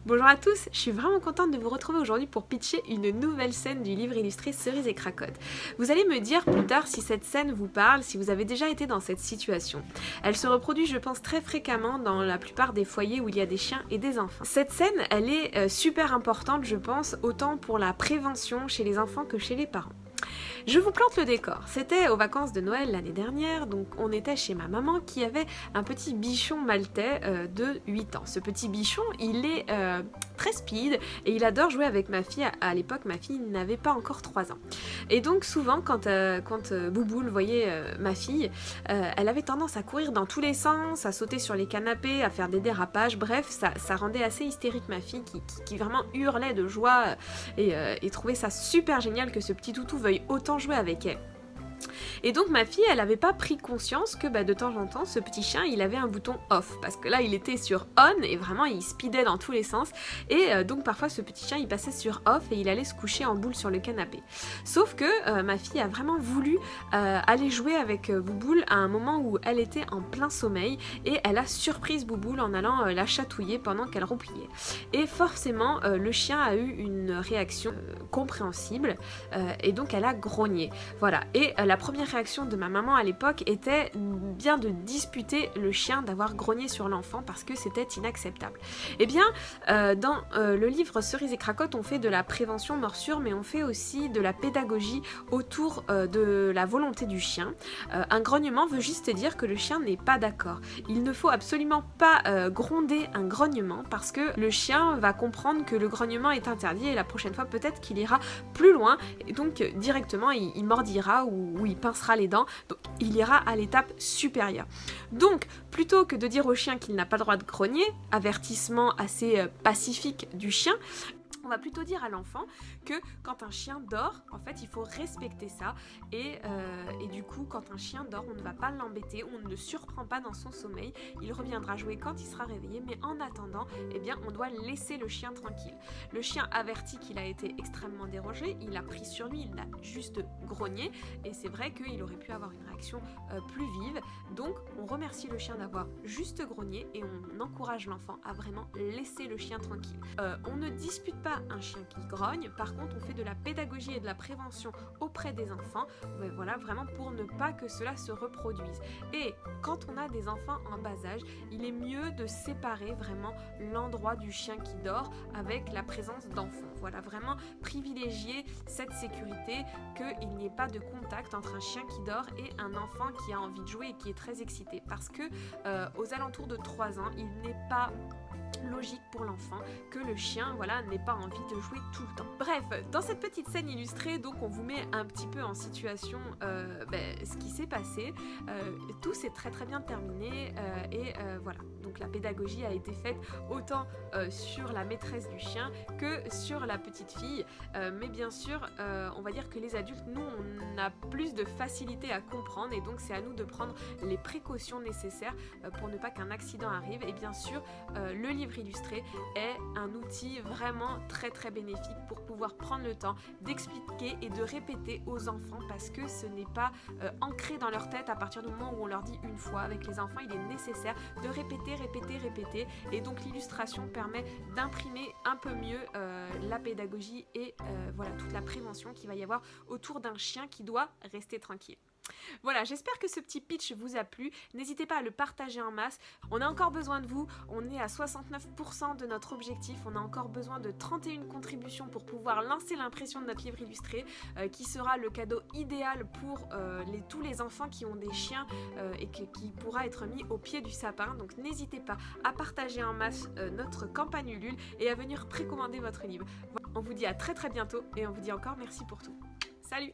Bonjour à tous, je suis vraiment contente de vous retrouver aujourd'hui pour pitcher une nouvelle scène du livre illustré Cerise et Cracotte. Vous allez me dire plus tard si cette scène vous parle, si vous avez déjà été dans cette situation. Elle se reproduit, je pense, très fréquemment dans la plupart des foyers où il y a des chiens et des enfants. Cette scène, elle est super importante, je pense, autant pour la prévention chez les enfants que chez les parents. Je vous plante le décor. C'était aux vacances de Noël l'année dernière, donc on était chez ma maman qui avait un petit bichon maltais de 8 ans. Ce petit bichon, il est très speed et il adore jouer avec ma fille. À l'époque, ma fille n'avait pas encore 3 ans. Et donc souvent, quand Bouboule voyait ma fille, elle avait tendance à courir dans tous les sens, à sauter sur les canapés, à faire des dérapages. Bref, ça rendait assez hystérique ma fille qui vraiment hurlait de joie et trouvait ça super génial que ce petit toutou veuille autant jouer avec elle. Et donc ma fille, elle avait pas pris conscience que de temps en temps, ce petit chien, il avait un bouton off. Parce que là, il était sur on et vraiment, il speedait dans tous les sens. Et donc parfois, ce petit chien, il passait sur off et il allait se coucher en boule sur le canapé. Sauf que ma fille a vraiment voulu aller jouer avec Bouboule à un moment où elle était en plein sommeil. Et elle a surprise Bouboule en allant la chatouiller pendant qu'elle roupillait. Et forcément, le chien a eu une réaction compréhensible. Et donc, elle a grogné. Voilà. Et la première réaction de ma maman à l'époque était bien de disputer le chien d'avoir grogné sur l'enfant parce que c'était inacceptable. Eh bien, dans le livre Cerise et Cracotte, on fait de la prévention morsure, mais on fait aussi de la pédagogie autour de la volonté du chien. Un grognement veut juste dire que le chien n'est pas d'accord. Il ne faut absolument pas gronder un grognement parce que le chien va comprendre que le grognement est interdit et la prochaine fois peut-être qu'il ira plus loin et donc directement il mordira ou il pincera les dents, donc il ira à l'étape supérieure. Donc, plutôt que de dire au chien qu'il n'a pas le droit de grogner, avertissement assez pacifique du chien, on va plutôt dire à l'enfant que quand un chien dort, en fait, il faut respecter ça. Et du coup, quand un chien dort, on ne va pas l'embêter, on ne le surprend pas dans son sommeil. Il reviendra jouer quand il sera réveillé, mais en attendant, eh bien, on doit laisser le chien tranquille. Le chien averti qu'il a été extrêmement dérangé, il a pris sur lui, il a juste grogné. Et c'est vrai qu'il aurait pu avoir une réaction plus vive. Donc, on remercie le chien d'avoir juste grogné et on encourage l'enfant à vraiment laisser le chien tranquille. On ne dispute pas un chien qui grogne, par contre on fait de la pédagogie et de la prévention auprès des enfants, voilà, vraiment pour ne pas que cela se reproduise. Et quand on a des enfants en bas âge, il est mieux de séparer vraiment l'endroit du chien qui dort avec la présence d'enfants. Voilà, vraiment privilégier cette sécurité, qu'il n'y ait pas de contact entre un chien qui dort et un enfant qui a envie de jouer et qui est très excité. Parce que aux alentours de 3 ans, il n'est pas logique pour l'enfant que le chien n'ait pas envie de jouer tout le temps. Bref, dans cette petite scène illustrée, donc on vous met un petit peu en situation ce qui s'est passé. Tout s'est très très bien terminé et voilà. Donc la pédagogie a été faite autant sur la maîtresse du chien que sur la petite fille. Mais bien sûr, on va dire que les adultes, nous, on a plus de facilité à comprendre et donc c'est à nous de prendre les précautions nécessaires pour ne pas qu'un accident arrive. Et bien sûr, le livre illustré est un outil vraiment très très bénéfique pour pouvoir prendre le temps d'expliquer et de répéter aux enfants parce que ce n'est pas ancré dans leur tête à partir du moment où on leur dit une fois. Avec les enfants, il est nécessaire de répéter et donc l'illustration permet d'imprimer un peu mieux la pédagogie et voilà toute la prévention qu'il va y avoir autour d'un chien qui doit rester tranquille. Voilà, j'espère que ce petit pitch vous a plu. N'hésitez pas à le partager en masse. On a encore besoin de vous. On est à 69% de notre objectif. On a encore besoin de 31 contributions pour pouvoir lancer l'impression de notre livre illustré qui sera le cadeau idéal pour tous les enfants qui ont des chiens et qui pourra être mis au pied du sapin. Donc n'hésitez pas à partager en masse notre campagne Ulule et à venir précommander votre livre. On vous dit à très très bientôt et on vous dit encore merci pour tout. Salut!